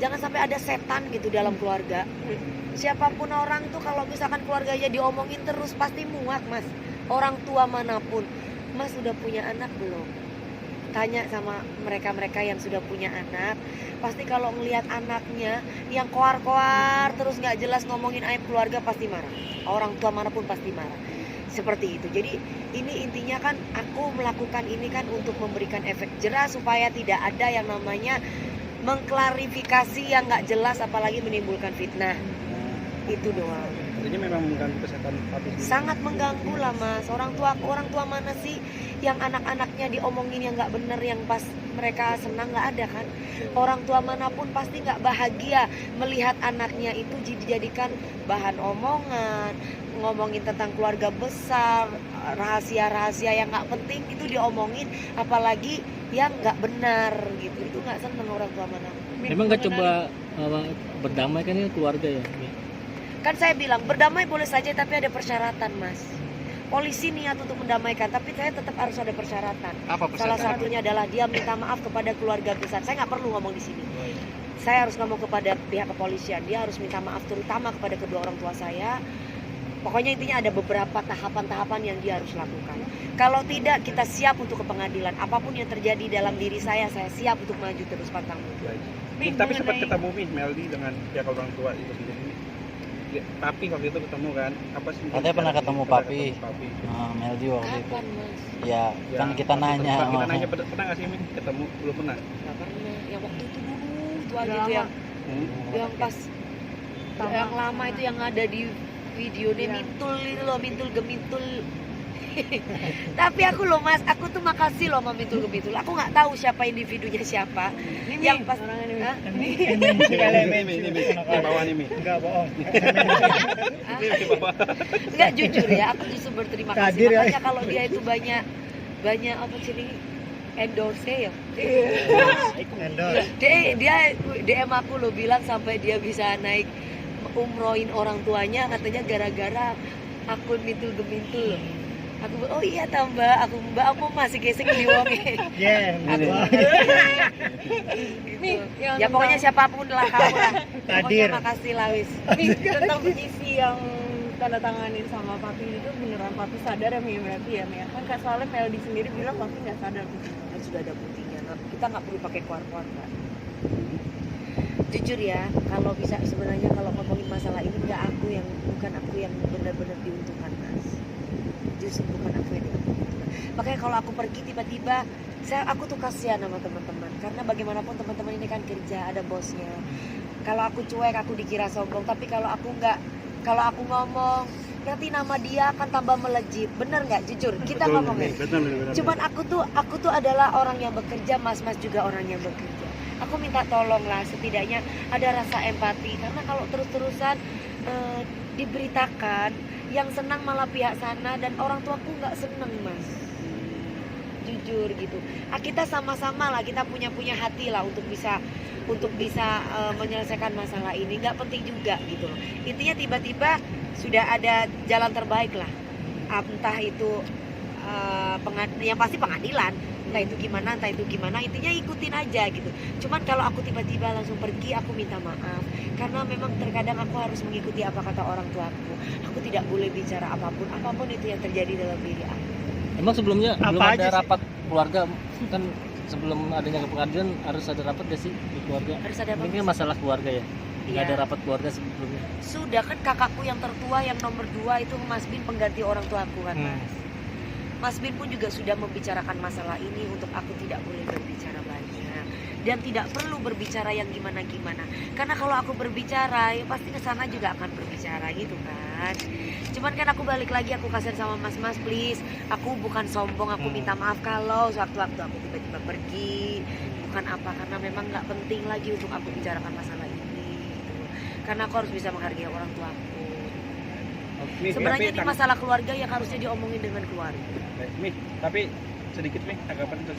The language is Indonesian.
jangan sampai ada setan gitu dalam keluarga. Siapapun orang tuh kalau misalkan keluarganya diomongin terus pasti muak, Mas. Orang tua manapun. Mas sudah punya anak belum? Tanya sama mereka-mereka yang sudah punya anak. Pasti kalau ngelihat anaknya yang koar-koar terus nggak jelas ngomongin aib keluarga pasti marah. Orang tua manapun pasti marah. Seperti itu. Jadi ini intinya kan aku melakukan ini kan untuk memberikan efek jerah supaya tidak ada yang namanya mengklarifikasi yang nggak jelas apalagi menimbulkan fitnah. Itu doang. Jadi memang mengganggu kesehatan papi sendiri. Sangat mengganggu lah, Mas. Orang tua mana sih yang anak-anaknya diomongin yang nggak bener, yang pas mereka senang, nggak ada kan. Orang tua manapun pasti nggak bahagia melihat anaknya itu dijadikan bahan omongan, ngomongin tentang keluarga besar, rahasia-rahasia yang nggak penting itu diomongin, apalagi yang nggak benar gitu. Itu nggak seneng orang tua manapun. Emang nggak coba berdamai kan ini keluarga ya? Kan saya bilang berdamai boleh saja tapi ada persyaratan, Mas. Polisi niat untuk mendamaikan tapi saya tetap harus ada persyaratan. Apa Salah satunya adalah dia minta maaf kepada keluarga besar. Saya nggak perlu ngomong di sini. Saya harus ngomong kepada pihak kepolisian. Dia harus minta maaf terutama kepada kedua orang tua saya. Pokoknya intinya ada beberapa tahapan-tahapan yang dia harus lakukan. Kalau tidak kita siap untuk ke pengadilan. Apapun yang terjadi dalam diri saya siap untuk maju terus pantang mundur. Tapi sempat ketemu Meldi dengan pihak orang tua itu sendiri. Papi waktu itu ketemu kan? Apa sih? Katanya pernah ketemu Papi. Meldi waktu itu. Kapan, Mas? Ya, kan kita nanya. Kita nanya pernah nggak sih ketemu? Belum pernah. Nggak pernah. Yang waktu itu dulu itu aja itu yang pas yang lama itu yang ada di videonya mintul itu loh, mintul gemintul. Tapi aku loh, Mas, aku tuh makasih loh sama mintul gemintul. Aku nggak tahu siapa individunya siapa. Yang pas Ini bawah nih. Enggak bohong. Enggak, jujur ya, aku justru berterima kasih. Makanya kalau dia itu banyak apa sih endorse ya. Endorse. Dia DM aku loh, bilang sampai dia bisa naik umrohin orang tuanya katanya gara-gara akun mintul gemintul loh. Aku oh iya tambah aku masih gesek di wonge. Ya pokoknya siapapun lah kamu lah. Pokoknya makasih lah wis. Tentang petisi yang tanda tanganin sama Papi itu beneran Papi sadar ya Mi, berarti ya Mi? Kan soalnya Meldi sendiri bilang Papi nggak sadar gitu. Kan sudah ada buktinya. Kita nggak perlu pakai kuar-kuar, Mbak. Jujur ya, kalau bisa sebenarnya kalau ngomongin masalah ini bukan aku yang benar-benar diuntungkan, Mas. Justru bukan aku yang diuntungkan. Makanya kalau aku pergi tiba-tiba aku tuh kasihan sama teman-teman karena bagaimanapun teman-teman ini kan kerja, ada bosnya. Kalau aku cuek aku dikira sombong, tapi kalau aku ngomong nanti nama dia akan tambah melejit. Bener nggak? Jujur kita ngomongin. Cuman aku tuh adalah orang yang bekerja, mas-mas juga orang yang bekerja. Aku minta tolong lah, setidaknya ada rasa empati karena kalau terus-terusan diberitakan yang senang malah pihak sana dan orang tuaku nggak seneng, Mas. Jujur gitu. Kita sama-sama lah, kita punya hati lah untuk bisa menyelesaikan masalah ini. Nggak penting juga gitu loh. Intinya tiba-tiba sudah ada jalan terbaik lah. Entah itu yang pasti pengadilan, entah itu gimana, intinya ikutin aja gitu. Cuman kalau aku tiba-tiba langsung pergi, aku minta maaf karena memang terkadang aku harus mengikuti apa kata orang tuaku. Aku tidak boleh bicara apapun itu yang terjadi dalam diri aku. Emang sebelumnya belum Apa ada aja sih? rapat keluarga kan, sebelum adanya ke pengadilan harus ada rapat gak sih di keluarga? Harus ada apa? Ini kan masalah keluarga ya. Nggak Iya. ada rapat keluarga sebelumnya. Sudah kan kakakku yang tertua yang nomor 2 itu Mas Bin pengganti orang tuaku kan, Mas. Mas Bin pun juga sudah membicarakan masalah ini untuk aku tidak boleh berbicara banyak dan tidak perlu berbicara yang gimana-gimana. Karena kalau aku berbicara, ya pasti kesana juga akan berbicara gitu kan. Cuman kan aku balik lagi, aku kasihan sama mas-mas, please. Aku bukan sombong, aku minta maaf kalau sewaktu-waktu aku tiba-tiba pergi. Bukan apa, karena memang nggak penting lagi untuk aku bicarakan masalah ini gitu. Karena aku harus bisa menghargai orang tuaku. Sebenarnya ini masalah keluarga yang harusnya diomongin dengan keluarga. Mi, tapi sedikit Mi, tanggapan